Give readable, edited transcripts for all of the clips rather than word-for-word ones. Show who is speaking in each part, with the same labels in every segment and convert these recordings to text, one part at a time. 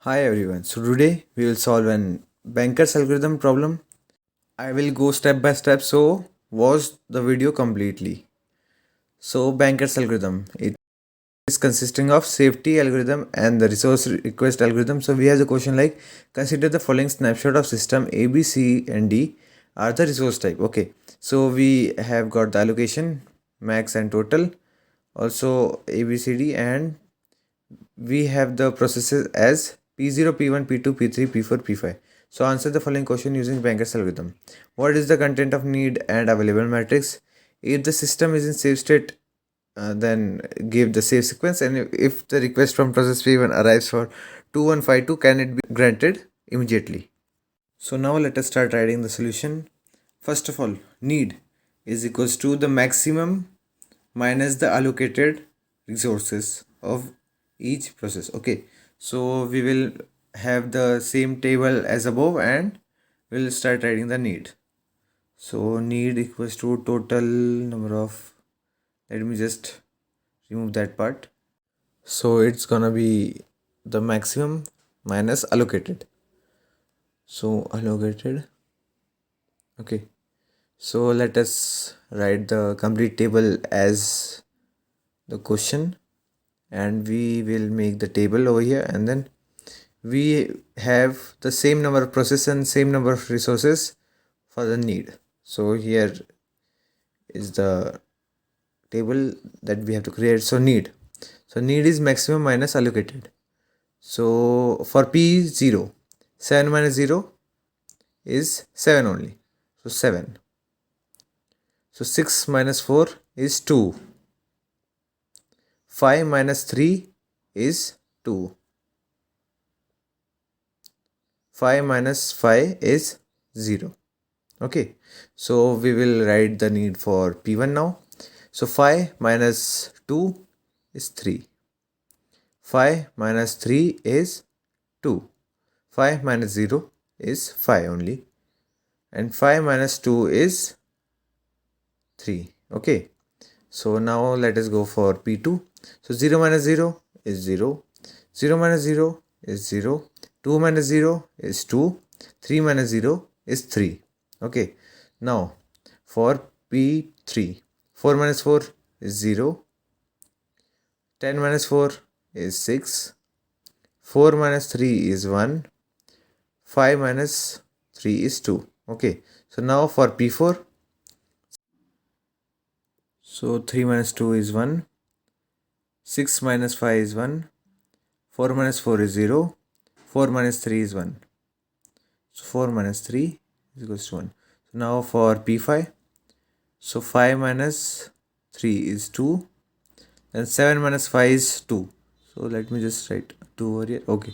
Speaker 1: Hi everyone. So today we will solve an banker's algorithm problem. I will go step by step, so watch the video completely. So banker's algorithm, it is consisting of safety algorithm and the resource request algorithm. So we have the question like, consider the following snapshot of system A, B, C and D are the resource type. Okay, so we have got the allocation, max and total, also A, B, C, D, and we have the processes as P0, P1, P2, P3, P4, P5. So answer the following question using Banker's algorithm. What is the content of need and available matrix? If the system is in safe state, then give the safe sequence, and if the request from process P1 arrives for 2152, can it be granted immediately? So now let us start writing the solution. First of all, need is equals to the maximum minus the allocated resources of each process. Okay, so we will have the same table as above and we'll start writing the need. So need equals to total number of, let me just remove that part. So it's gonna be the maximum minus allocated. So allocated. Okay, so let us write the complete table as the question, and we will make the table over here, and then we have the same number of process and same number of resources for the need. So here is the table that we have to create. So need is maximum minus allocated. So for P0, 7 minus 0 is 7 only, so 7. So 6 minus 4 is 2. 5 minus 3 is 2. 5 minus 5 is 0. Okay, so we will write the need for P1 now. So 5 minus 2 is 3. 5 minus 3 is 2. 5 minus 0 is 5 only. And 5 minus 2 is 3. Okay, so now let us go for P2. So 0 minus 0 is 0. 0 minus 0 is 0. 2 minus 0 is 2. 3 minus 0 is 3. Okay, now for P3, 4 minus 4 is 0. 10 minus 4 is 6. 4 minus 3 is 1. 5 minus 3 is 2. Okay, so now for P4, so 3 minus 2 is 1. 6 minus 5 is 1. 4 minus 4 is 0. 4 minus 3 is 1. So 4 minus 3 is equals to 1. So now for P5, so 5 minus 3 is 2. And 7 minus 5 is 2. So let me just write 2 over here. Okay,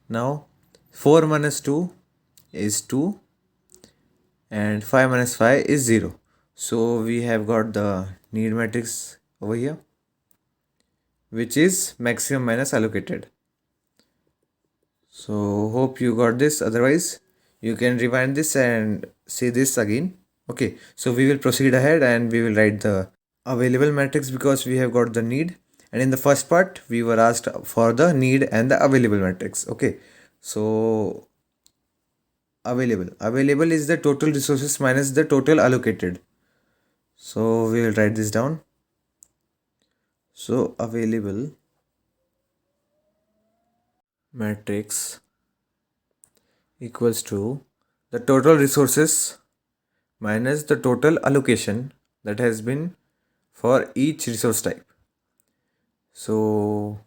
Speaker 1: now 4 minus 2 is 2. And 5 minus 5 is 0. So we have got the need matrix over here, which is maximum minus allocated. So hope you got this. Otherwise, you can rewind this and say this again. Okay, so we will proceed ahead and we will write the available matrix because we have got the need. And in the first part, we were asked for the need and the available matrix. Okay, so available is the total resources minus the total allocated. So we will write this down. So available matrix equals to the total resources minus the total allocation that has been for each resource type. So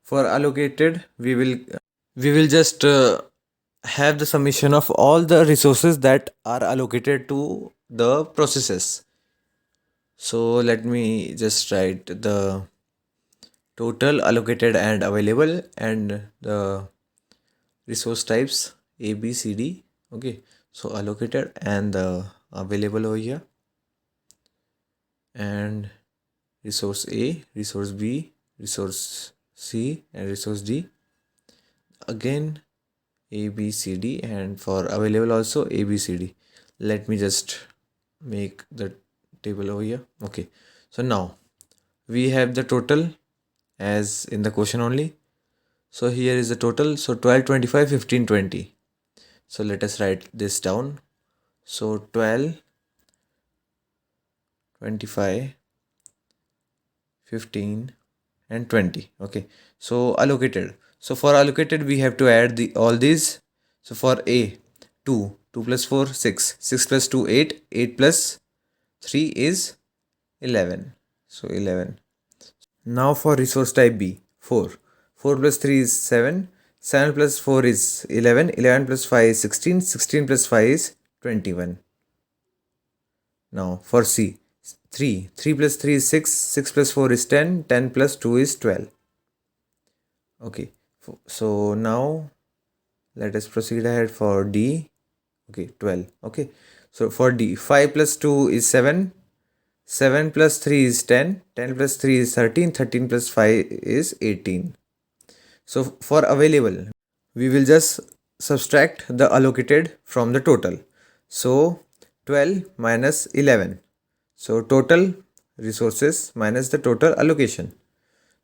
Speaker 1: for allocated, we will just have the summation of all the resources that are allocated to the processes. So let me just write the total allocated and available and the resource types A, B, C, D. Okay, so allocated and the available over here, and resource A, resource B, resource C, and resource D. Again A, B, C, D, and for available also A, B, C, D. Let me just make the table over here. Okay, so now we have the total as in the question only. So here is the total. So 12, 25, 15, 20. So let us write this down. So 12, 25, 15 and 20. Okay. So allocated. So for allocated we have to add the all these. So for A, 2, 2 plus 4, 6, 6 plus 2, 8, 8 plus 3 is 11. So 11. Now for resource type B, 4. 4 plus 3 is 7. 7 plus 4 is 11. 11 plus 5 is 16. 16 plus 5 is 21. Now for C, 3. 3 plus 3 is 6. 6 plus 4 is 10. 10 plus 2 is 12. Okay. So now let us proceed ahead for D. Okay, 12. Okay. So for D, 5 plus 2 is 7. 7 plus 3 is 10. 10 plus 3 is 13. 13 plus 5 is 18. So for available, we will just subtract the allocated from the total. So 12 minus 11. So total resources minus the total allocation.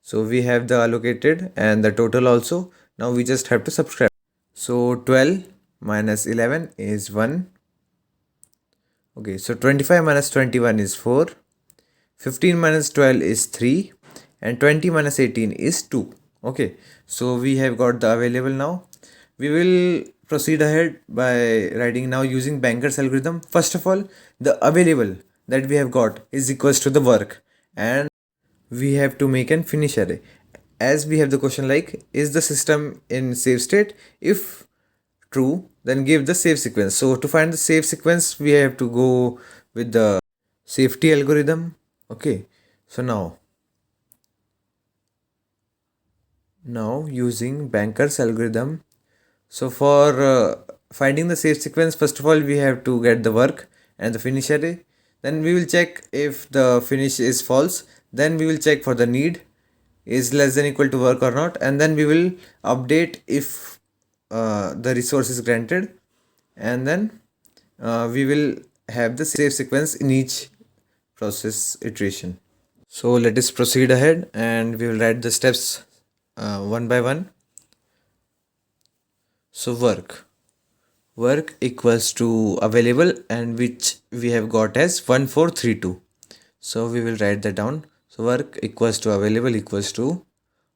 Speaker 1: So we have the allocated and the total also. Now we just have to subtract. So 12 minus 11 is 1. Okay, so 25 minus 21 is 4. 15 minus 12 is 3. And 20 minus 18 is 2. Okay, so we have got the available now. We will proceed ahead by writing now using Banker's algorithm. First of all, the available that we have got is equals to the work, and we have to make an finish array. As we have the question like, is the system in save state? If true, then give the save sequence. So to find the save sequence, we have to go with the safety algorithm. Okay, so now using Banker's algorithm. So for finding the save sequence, first of all we have to get the work and the finish array. Then we will check if the finish is false. Then we will check for the need is less than equal to work or not, and then we will update if the resource is granted, and then we will have the save sequence in each process iteration. So let us proceed ahead and we will write the steps one by one. So work equals to available, and which we have got as 1432. So we will write that down. So work equals to available equals to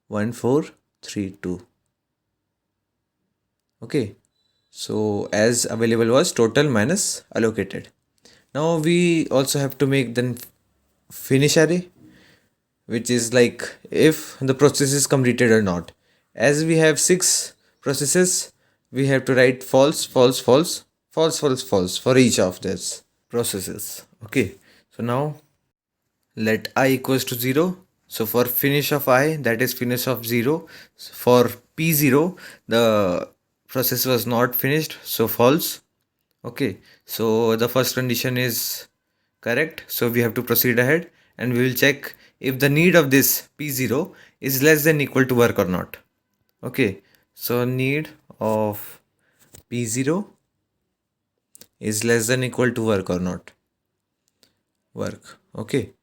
Speaker 1: 1432. Okay, so as available was total minus allocated. Now we also have to make then finish array, which is like if the process is completed or not. As we have 6 processes, we have to write false, false, false, false, false, false for each of these processes. Okay, so now let I equals to 0. So for finish of I, that is finish of 0. For P0, the process was not finished, so false. Okay, so the first condition is correct, so we have to proceed ahead and we will check if the need of this P0 is less than equal to work or not. Okay, so need of P0 is less than equal to work or not. Work. Okay,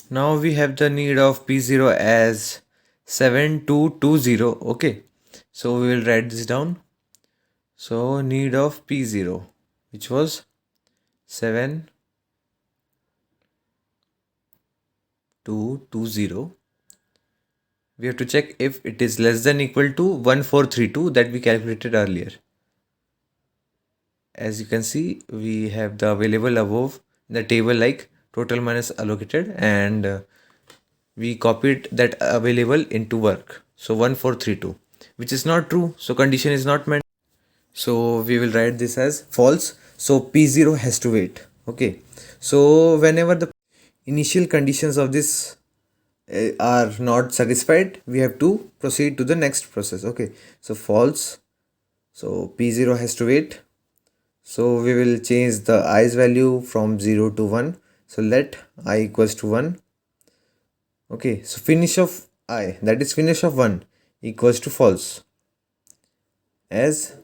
Speaker 1: now we have the need of P0 as 7220. Okay, so we will write this down. So need of P0, which was 7220. We have to check if it is less than equal to 1432 that we calculated earlier. As you can see, we have the available above the table like total minus allocated, and we copied that available into work. So 1432, which is not true. So condition is not met. So we will write this as false. So P0 has to wait. Okay. So whenever the initial conditions of this are not satisfied, we have to proceed to the next process. Okay, so false, so P0 has to wait. So we will change the i's value from 0 to 1. So let I equals to 1. Okay, so finish of I, that is finish of 1, equals to false, as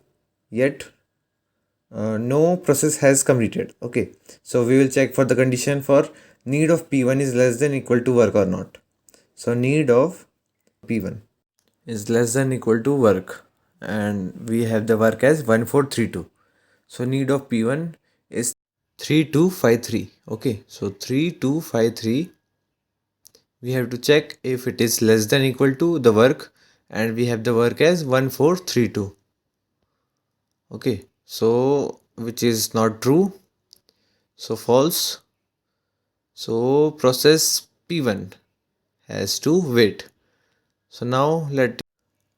Speaker 1: yet no process has completed. Okay, so we will check for the condition for need of P1 is less than equal to work or not. So need of P1 is less than equal to work, and we have the work as 1432. So need of P1 is 3253. Okay, so 3253, we have to check if it is less than equal to the work, and we have the work as 1432. Okay, so which is not true, so false. So process P1 has to wait. So now let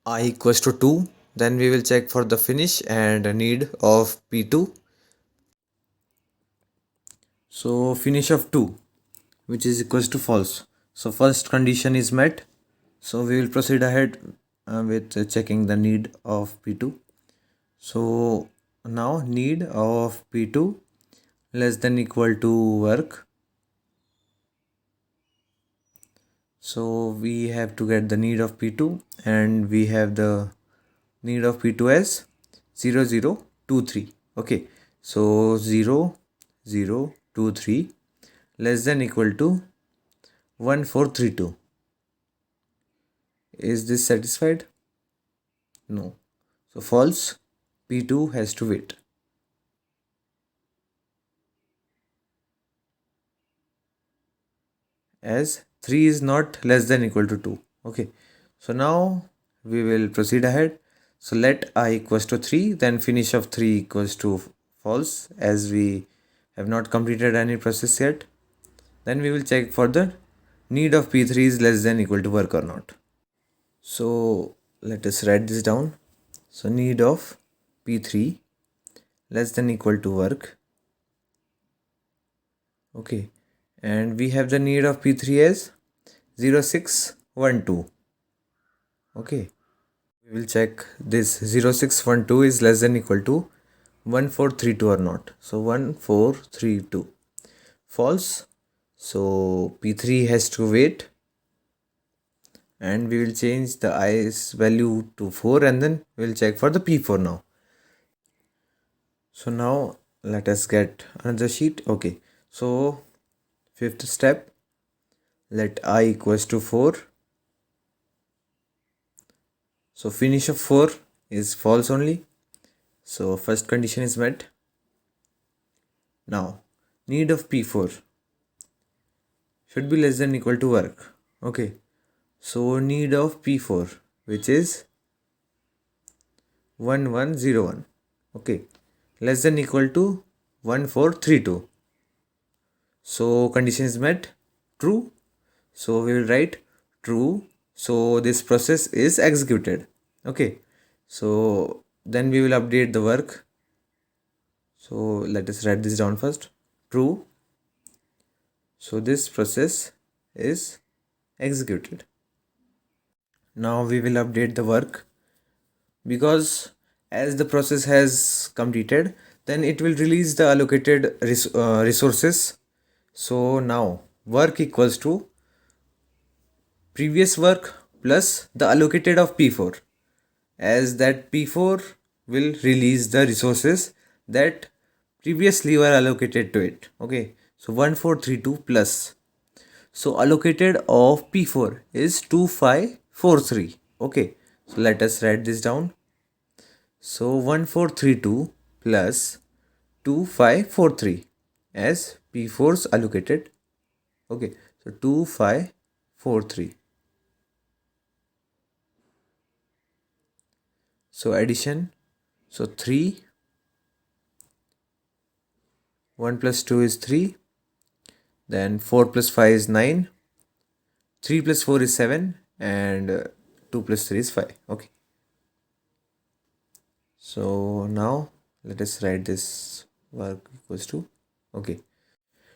Speaker 1: I equals to 2, then we will check for the finish and need of P2. So finish of 2, which is equals to false. So first condition is met. So we will proceed ahead with checking the need of P2. So now need of P2 less than equal to work. So we have to get the need of P2, and we have the need of P2 as 0023. Okay, so 0023 less than equal to 1432. Is this satisfied? No. So false. P2 has to wait, as 3 is not less than equal to 2. Okay, so now we will proceed ahead. So let I equals to 3, then finish of 3 equals to false, as we have not completed any process yet. Then we will check for the need of P3 is less than equal to work or not. So let us write this down. So need of P3 less than equal to work. Okay, and we have the need of P3 as 0612. Okay, we will check this 0612 is less than equal to 1432 or not. So 1432 false. So P3 has to wait, and we will change the i's value to 4, and then we'll check for the P4 now. So now let us get another sheet. Okay, so fifth step, let I equals to 4. So finish of 4 is false only. So first condition is met. Now need of P4 should be less than equal to work. Okay, so need of P4, which is 1101. Okay, less than equal to 1432. So condition is met. True. So we will write true. So this process is executed. Okay, so then we will update the work. So let us write this down first. True. So this process is executed. Now we will update the work, because as the process has completed, then it will release the allocated resources. So now work equals to previous work plus the allocated of P4, as that P4 will release the resources that previously were allocated to it. Okay, so 1432 plus, so allocated of P4 is 2543. Okay, so let us write this down. So 1432 plus 2543 as P4's allocated. Okay, so 2543. So addition. So 3, 1 plus 2 is 3. Then 4 plus 5 is 9. 3 plus 4 is 7. And 2 plus 3 is 5. Okay. So now let us write this work equals to. Okay.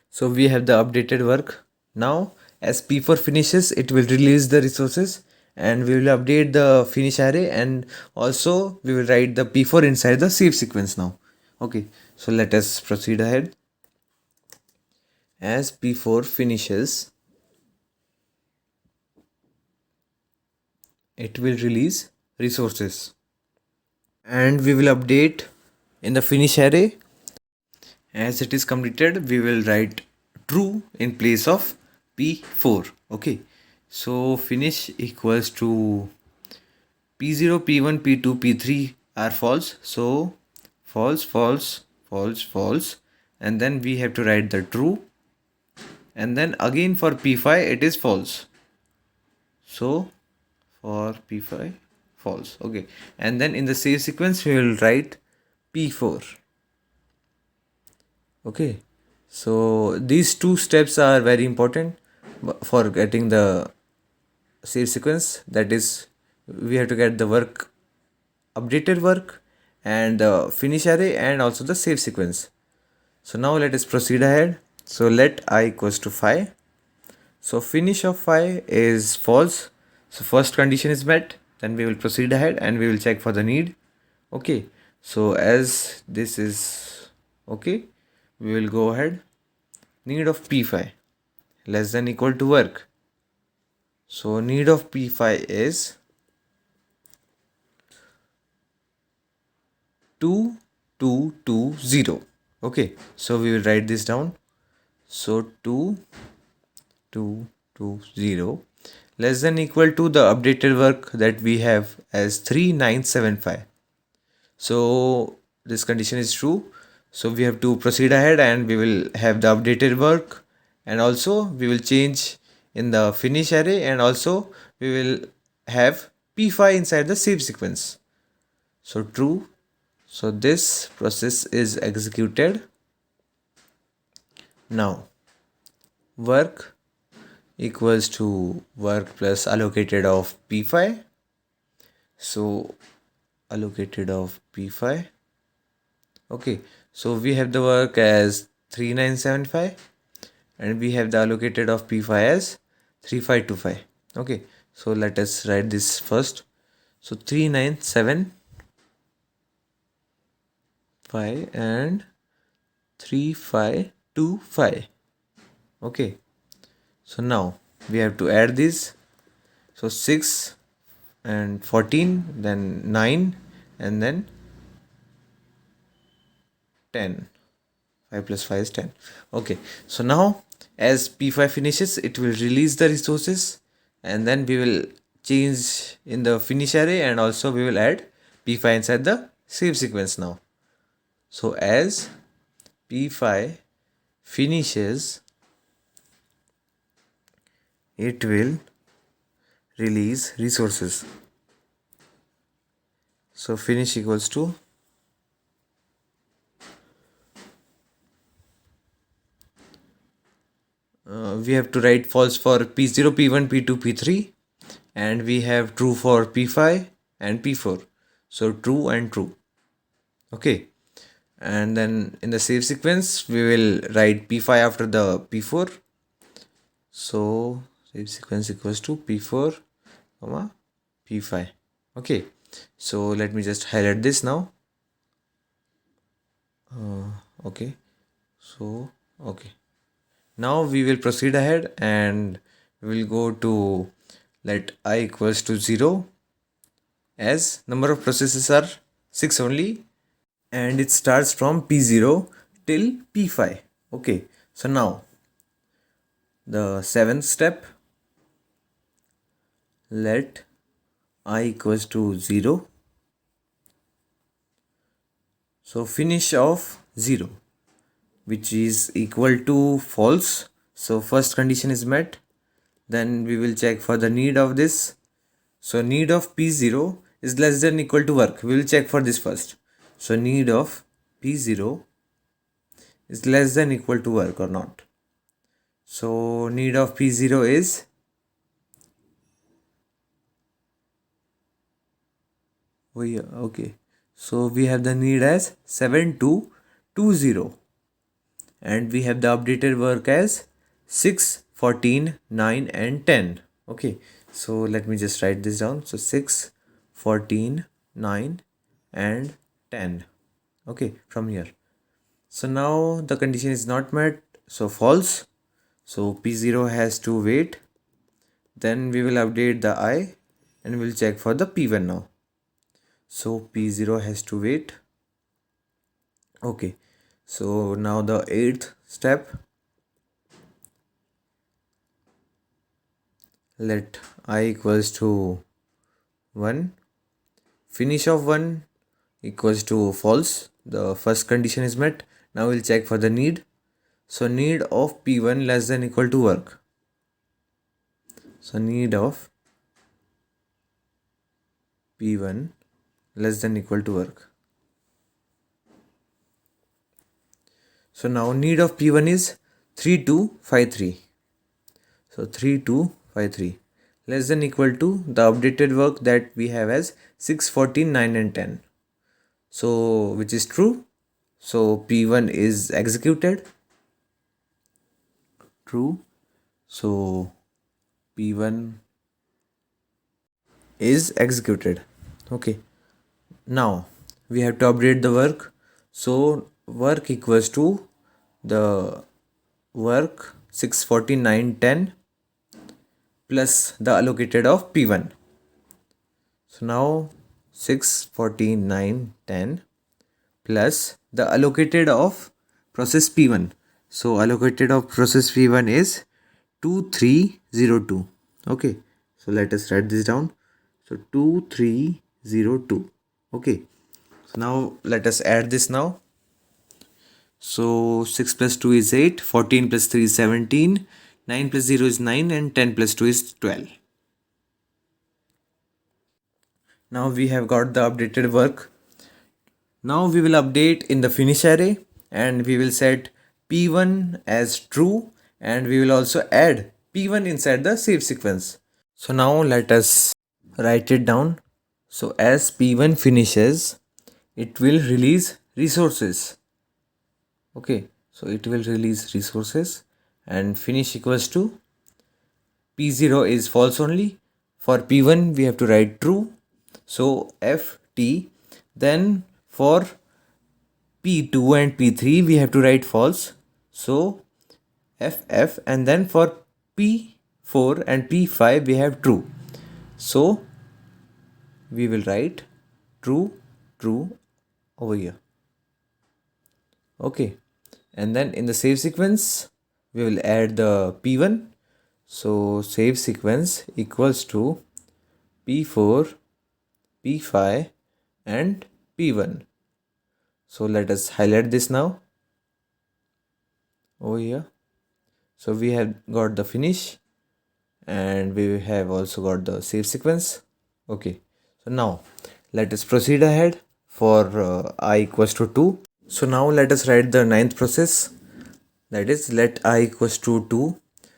Speaker 1: So we have the updated work. Now as P4 finishes, it will release the resources, and we will update the finish array, and also we will write the P4 inside the save sequence now. Okay, so let us proceed ahead. As P4 finishes, it will release resources, and we will update in the finish array. As it is completed, we will write true in place of P4. Okay, So finish equals to P0, P1, P2, P3 are false. So false, false, false, false. And then we have to write the true. And then again for P5 it is false. So for P5 false. Okay. And then in the same sequence we will write P4. Okay. So these two steps are very important for getting the save sequence. That is, we have to get the work, updated work, and the finish array, and also the save sequence. So now let us proceed ahead. So let I equals to 5. So finish of 5 is false. So first condition is met. Then we will proceed ahead and we will check for the need. Okay. So as this is okay, we will go ahead. Need of P5 less than equal to work. So need of P5 is 2220. Okay, so we will write this down. So 2220 less than equal to the updated work that we have as 3975. So this condition is true. So we have to proceed ahead and we will have the updated work, and also we will change in the finish array, and also we will have P5 inside the save sequence. So true. So this process is executed. Now work equals to work plus allocated of P5. So allocated of P5. Okay, so we have the work as 3975 and we have the allocated of P5 as 3525. Okay, so let us write this first. So 3975 and 3525. Okay, so now we have to add this. So 6 and 14, then 9, and then 10. 5 plus 5 is 10. Okay, so now as P5 finishes, it will release the resources, and then we will change in the finish array, and also we will add P5 inside the save sequence now. So as P5 finishes, it will release resources. So finish equals to we have to write false for P0, P1, P2, P3, and we have true for P5 and P4. So true and true. Okay, and then in the save sequence we will write P5 after the P4. So save sequence equals to P4 comma P5. Okay, so let me just highlight this now. Okay, so okay, now we will proceed ahead and we will go to let I equals to 0, as number of processes are 6 only, and it starts from P0 till P5. Okay, so now the seventh step, let I equals to 0. So finish of 0, which is equal to false. So first condition is met. Then we will check for the need of this. So need of P0 is less than equal to work. We will check for this first. So need of P0 is less than equal to work or not. So need of P0 is okay. So we have the need as 7220, and we have the updated work as 6, 14, 9, and 10. Okay, so let me just write this down. So 6, 14, 9, and 10. Okay, from here. So now the condition is not met, so false. So P0 has to wait. Then we will update the I and we'll check for the P1 now. So P0 has to wait. Okay, so now the eighth step, let I equals to 1, finish of 1 equals to false. The first condition is met. Now we'll check for the need. So need of P1 less than equal to work. So need of P1 less than equal to work. So now need of P1 is 3253. So 3253 less than equal to the updated work that we have as 6, 14, 9 and 10. So which is true. So P1 is executed. True. So P1 is executed. Okay. Now we have to update the work. So work equals to the work 6, 14, 9, 10 plus the allocated of P1. So now 6, 14, 9, 10 plus the allocated of process P1. So allocated of process P1 is 2302. Okay. So let us write this down. So 2302. Okay. So now let us add this now. So 6 plus 2 is 8, 14 plus 3 is 17, 9 plus 0 is 9 and 10 plus 2 is 12. Now we have got the updated work. Now we will update in the finish array and we will set P1 as true and we will also add P1 inside the save sequence. So now let us write it down. So as P1 finishes, it will release resources. Okay, so it will release resources and finish equals to P0 is false only. For P1 we have to write true. So FT. Then for P2 and P3 we have to write false. So FF. And then for P4 and P5 we have true. So we will write true, true over here. Okay. And then in the save sequence we will add the P1. So save sequence equals to P4, P5 and P1. So let us highlight this now over here. So we have got the finish and we have also got the save sequence. Okay. So now let us proceed ahead for I equals to 2. So now let us write the ninth process, that is let I equals to 2.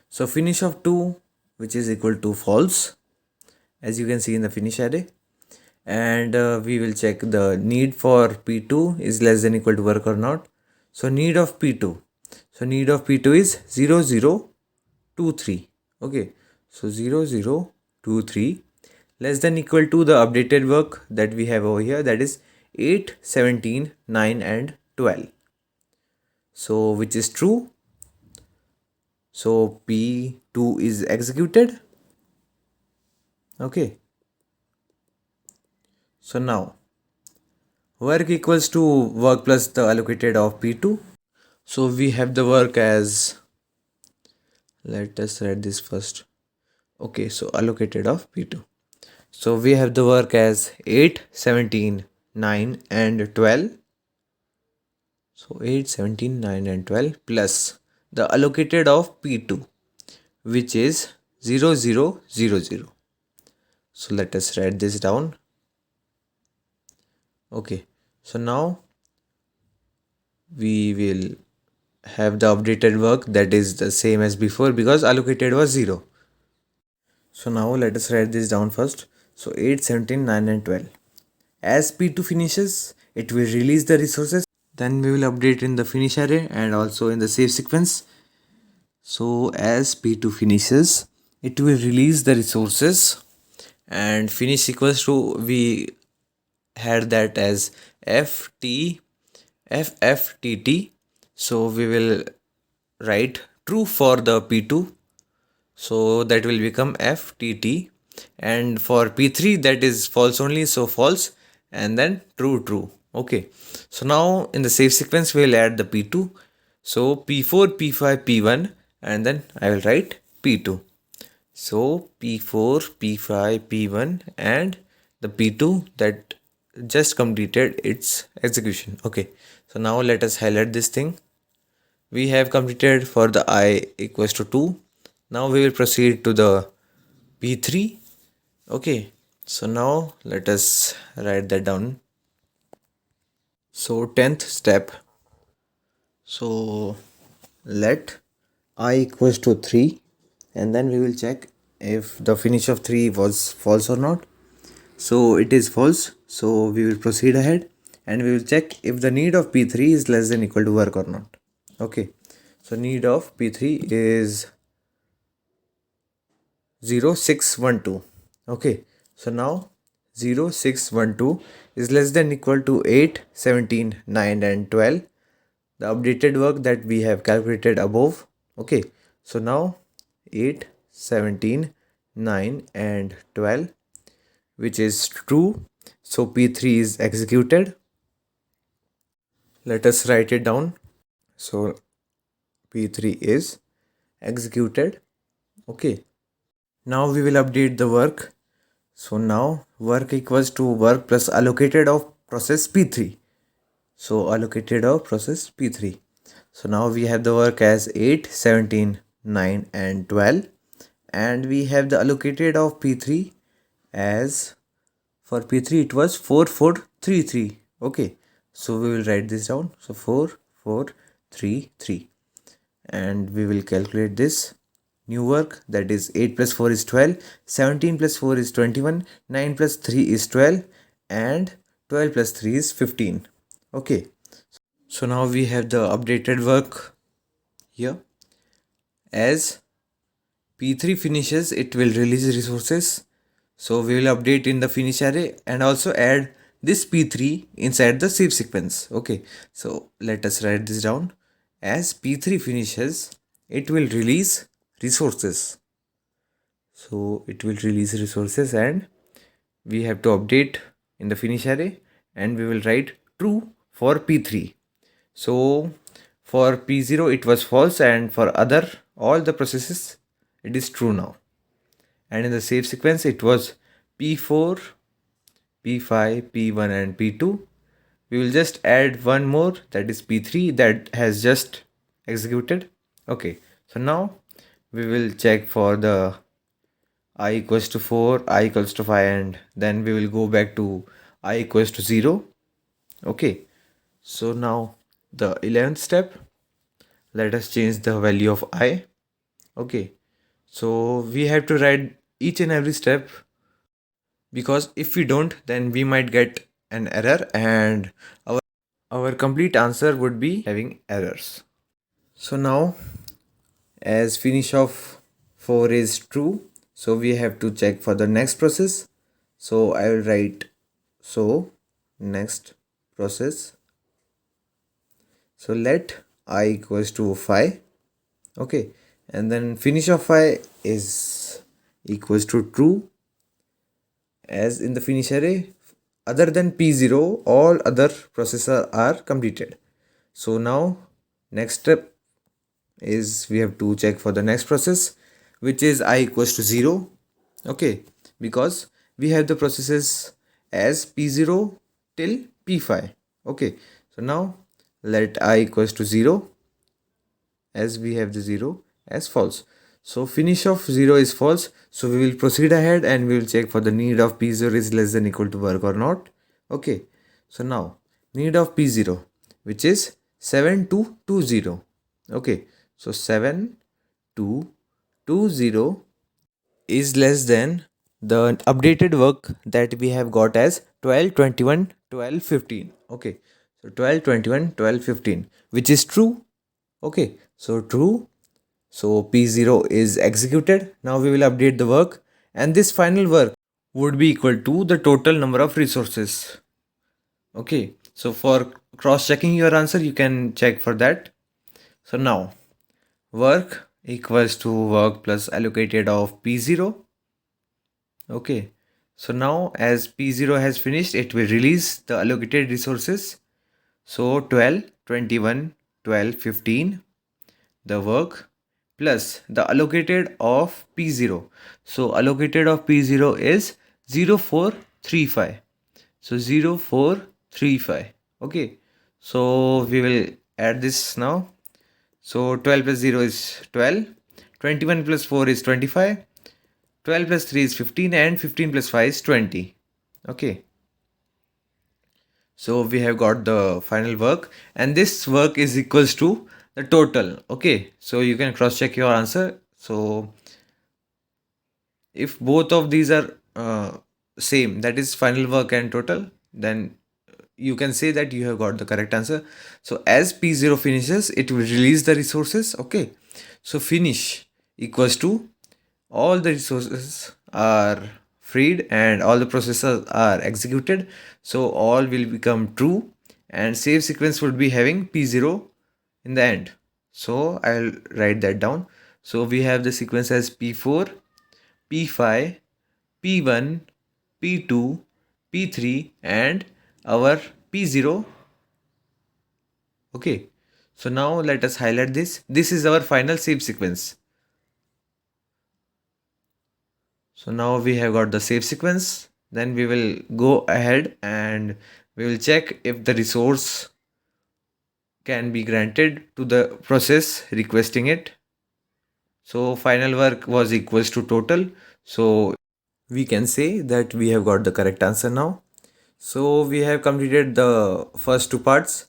Speaker 1: So finish of 2 which is equal to false as you can see in the finish array. And we will check the need for P2 is less than equal to work or not. So need of P2. So need of P2 is 0023. Okay. So 0023 less than equal to the updated work that we have over here, that is 8, 17, 9 and 12. So which is true. So P2 is executed. Okay. So now work equals to work plus the allocated of P2. So we have the work as, let us write this first. Okay, so allocated of P2. So we have the work as 8, 17, 9 and 12. So 8, 17, 9 and 12 plus the allocated of P2 which is 0000. So let us write this down. Okay, so now we will have the updated work that is the same as before because allocated was 0. So now let us write this down first. So 8, 17, 9 and 12. As P2 finishes, it will release the resources. Then we will update in the finish array and also in the save sequence. So as P2 finishes, it will release the resources and finish equals to, we had that as FT FFTT. So we will write true for the P2. So that will become FTT. And for P3 that is false only. So false and then true, true. Okay. So now in the save sequence we will add the P2. So P4, P5, P1 and then I will write P2. So P4, P5, P1 and the P2 that just completed its execution. Okay, so now let us highlight this thing. We have completed for the I equals to 2. Now we will proceed to the P3. Okay, so now let us write that down. So 10th step. So let I equals to 3 and then we will check if the finish of 3 was false or not. So it is false, so we will proceed ahead and we will check if the need of P3 is less than equal to work or not. Okay, so need of P3 is 0612. Okay, so now 0612 is less than equal to 8, 17, 9 and 12, the updated work that we have calculated above. Okay, so now 8, 17, 9 and 12, which is true, so P3 is executed. Let us write it down. So P3 is executed. Okay, now we will update the work. So now work equals to work plus allocated of process P3. So allocated of process P3. So now we have the work as 8, 17, 9 and 12. And we have the allocated of P3 as, for P3 it was 4, 4, 3, 3. Okay, so we will write this down. So 4, 4, 3, 3. And we will calculate this new work, that is 8 plus 4 is 12, 17 plus 4 is 21, 9 plus 3 is 12 and 12 plus 3 is 15. Okay, so now we have the updated work here. As P3 finishes, it will release resources, so we will update in the finish array and also add this P3 inside the save sequence. Okay, so let us write this down. As P3 finishes, it will release resources. So it will release resources and we have to update in the finish array and we will write true for P3. So for P0 it was false and for other all the processes it is true now. And in the save sequence it was P4, P5, P1 and P2. We will just add one more, that is P3, that has just executed. Okay, so now we will check for the I equals to 4, I equals to 5 and then we will go back to I equals to 0. Okay, so now the 11th step, let us change the value of I. Okay, so we have to write each and every step, because if we don't then we might get an error and our complete answer would be having errors. So now as finish of 4 is true, so we have to check for the next process. So I will write so next process. So let I equals to 5. Okay, and then finish of 5 is equals to true. As in the finish array, other than P0 all other processes are completed. So now next step is we have to check for the next process, which is I equals to 0. Okay, because we have the processes as P0 till P5. Okay, so now let I equals to 0, as we have the 0 as false. So finish of 0 is false, so we will proceed ahead and we will check for the need of P0 is less than equal to work or not. Okay, so now need of P0, which is 7220. Okay, so 7220 is less than the updated work that we have got as 12, 21, 12, 15. Okay, so 12, 21, 12, 15, which is true. Okay, so true. So P0 is executed. Now we will update the work and this final work would be equal to the total number of resources. Okay, so for cross checking your answer, you can check for that. So now work equals to work plus allocated of P0. Okay, so now as P0 has finished, it will release the allocated resources. So 12, 21, 12, 15, the work plus the allocated of P0. So allocated of P0 is 0435. So 0435. Okay. So we will add this now. So 12 plus 0 is 12. 21 plus 4 is 25. 12 plus 3 is 15 and 15 plus 5 is 20. Okay. So we have got the final work and this work is equals to the total. Okay. So you can cross check your answer. So if both of these are same, that is final work and total, then you can say that you have got the correct answer. So as P0 finishes, it will release the resources. Okay. So finish equals to all the resources are freed and all the processes are executed. So all will become true and save sequence would be having P0 in the end. So I'll write that down. So we have the sequence as P4, P5, P1, P2, P3 and our P0. Okay. So now let us highlight this. This is our final save sequence. So now we have got the save sequence. Then we will go ahead and we will check if the resource can be granted to the process requesting it. So final work was equals to total. So we can say that we have got the correct answer now. So we have completed the first two parts.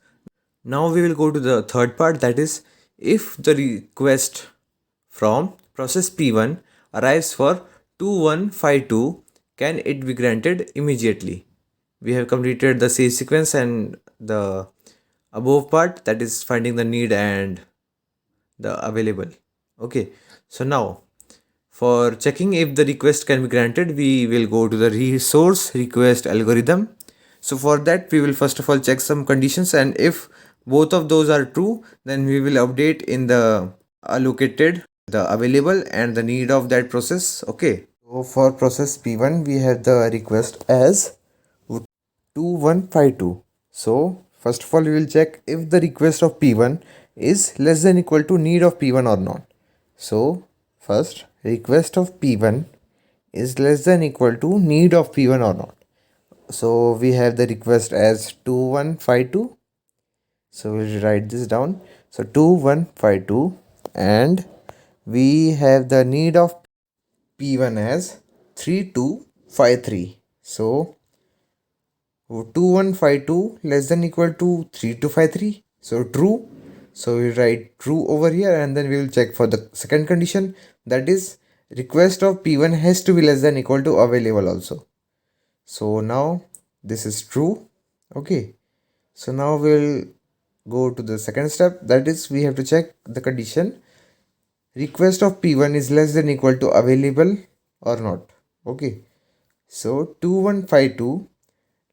Speaker 1: Now we will go to the third part, that is if the request from process P1 arrives for 2152, can it be granted immediately? We have completed the save sequence and the above part, that is finding the need and the available. Okay, so now for checking if the request can be granted, we will go to the resource request algorithm. So for that, we will first of all check some conditions, and if both of those are true, then we will update in the allocated, the available and the need of that process. Okay. So for process P1, we have the request as 2152. So first of all, we will check if the request of P1 is less than equal to need of P1 or not. So first, request of P1 is less than equal to need of P1 or not. So we have the request as 2152. So we'll write this down. So 2152 and we have the need of P1 as 3253. So 2152 less than equal to 3253. So true. So we write true over here and then we will check for the second condition, that is request of P1 has to be less than equal to available also. So now this is true. Okay. So now we'll go to the second step, that is we have to check the condition request of P1 is less than equal to available or not. Okay. So 2152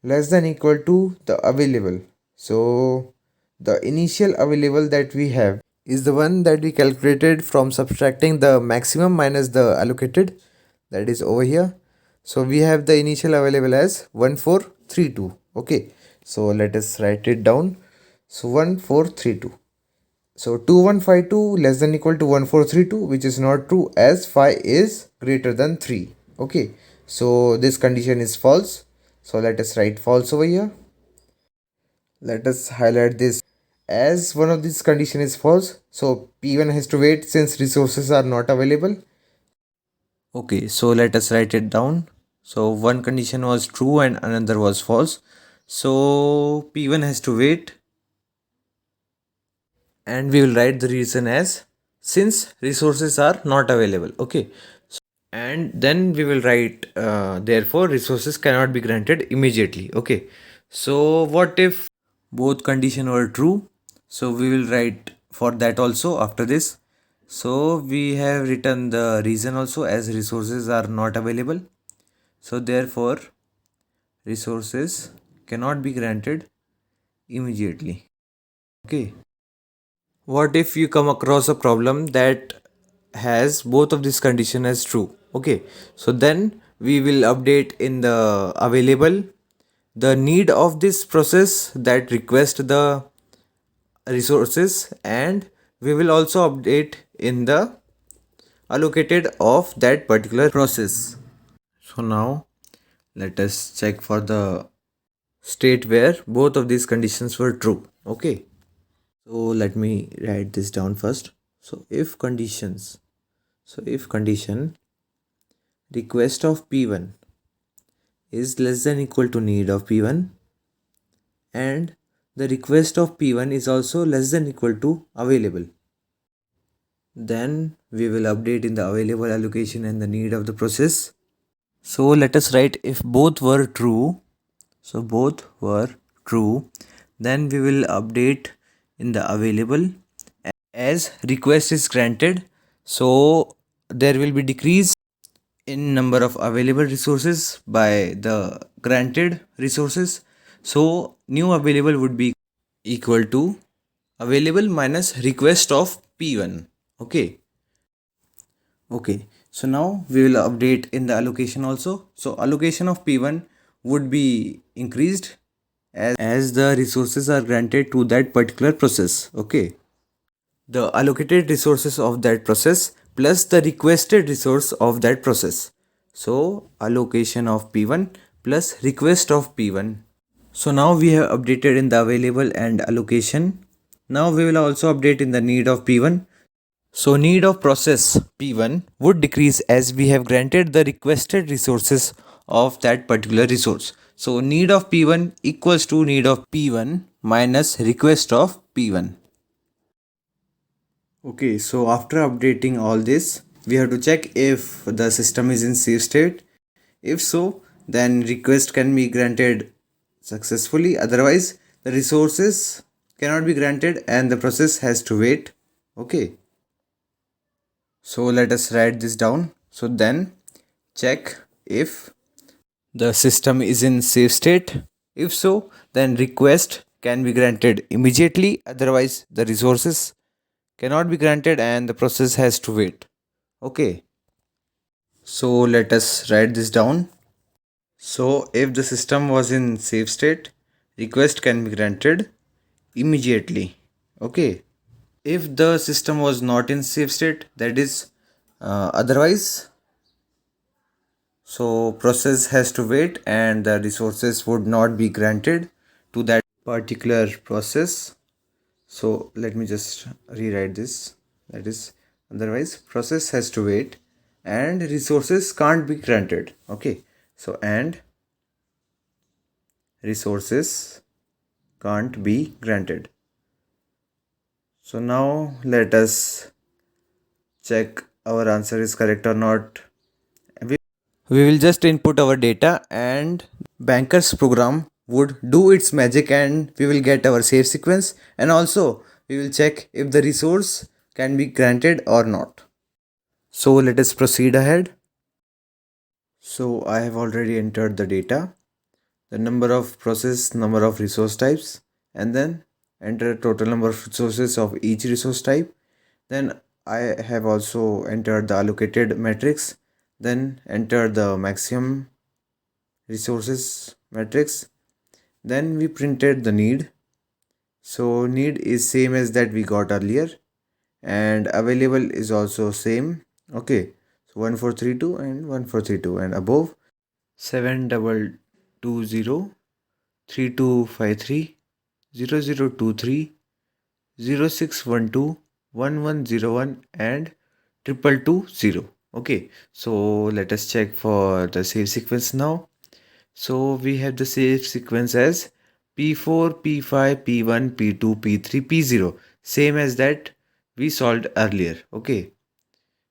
Speaker 1: less than equal to the available. So the initial available that we have is the one that we calculated from subtracting the maximum minus the allocated, that is over here. So we have the initial available as 1432. Okay, so let us write it down. So 1432. So 2152 less than equal to 1432, which is not true as 5 is greater than 3. Okay, so this condition is false. So let us write false over here. Let us highlight this as one of these condition is false. So P1 has to wait since resources are not available. Okay, so let us write it down. So one condition was true and another was false. So P1 has to wait and we will write the reason as since resources are not available. Okay, and then we will write therefore resources cannot be granted immediately. Okay, so what if both condition were true? So we will write for that also after this. So we have written the reason also as resources are not available. So therefore resources cannot be granted immediately. Okay, what if you come across a problem that has both of these condition as true? Okay, so then we will update in the available the need of this process that request the resources, and we will also update in the allocated of that particular process. So now let us check for the state where both of these conditions were true. Okay. So let me write this down first. So if condition request of P1 is less than equal to need of P1 and the request of P1 is also less than equal to available, then we will update in the available allocation and the need of the process. So let us write if both were true. So both were true, then we will update in the available as request is granted. So there will be decrease in number of available resources by the granted resources. So new available would be equal to available minus request of P1. Okay, so now we will update in the allocation also. So allocation of P1 would be increased as the resources are granted to that particular process. Okay, the allocated resources of that process plus the requested resource of that process. So allocation of P1 plus request of P1. So now we have updated in the available and allocation. Now we will also update in the need of P1. So need of process P1 would decrease as we have granted the requested resources of that particular resource. So need of P1 equals to need of P1 minus request of P1. Okay, so after updating all this, we have to check if the system is in safe state. If so, then request can be granted successfully. Otherwise, the resources cannot be granted and the process has to wait. Okay. So let us write this down. So then check if the system is in safe state. If so, then request can be granted immediately. Otherwise, the resources cannot be granted and the process has to wait. Okay. So let us write this down. So if the system was in safe state, request can be granted immediately. Okay. If the system was not in safe state, that is otherwise, so process has to wait and the resources would not be granted to that particular process. So let me just rewrite this. That is otherwise process has to wait and resources can't be granted. Okay. So and resources can't be granted. So now let us check our answer is correct or not. We will just input our data and bankers program would do its magic and we will get our save sequence, and also we will check if the resource can be granted or not. So let us proceed ahead. So I have already entered the data, the number of process, number of resource types, and then enter total number of resources of each resource type. Then I have also entered the allocated matrix, then enter the maximum resources matrix, then we printed the need. So need is same as that we got earlier and available is also same. Okay, so 1432 and 1432 and above 7220 3253 0023 0612 1101 and 2220. Okay, so let us check for the save sequence now. So we have the save sequence as P4, P5, P1, P2, P3, P0. Same as that we solved earlier. Okay.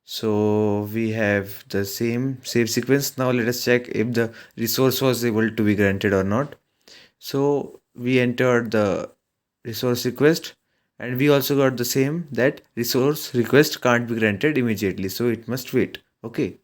Speaker 1: So we have the same save sequence. Now let us check if the resource was able to be granted or not. So we entered the resource request and we also got the same that resource request can't be granted immediately. So it must wait. Okay.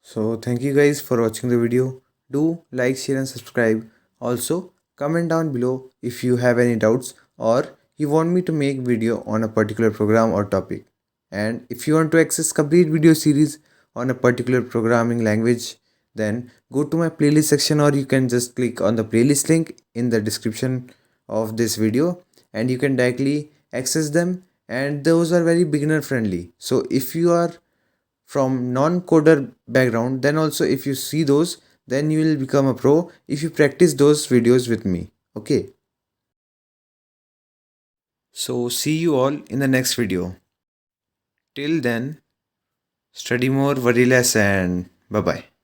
Speaker 1: So thank you guys for watching the video. Do like, share and subscribe. Also comment down below if you have any doubts or you want me to make video on a particular program or topic. And if you want to access complete video series on a particular programming language, then go to my playlist section or you can just click on the playlist link in the description of this video and you can directly access them and those are very beginner friendly. So if you are from non-coder background, then also if you see those, then you will become a pro if you practice those videos with me. Okay, so see you all in the next video. Till then, study more, worry less, and bye bye.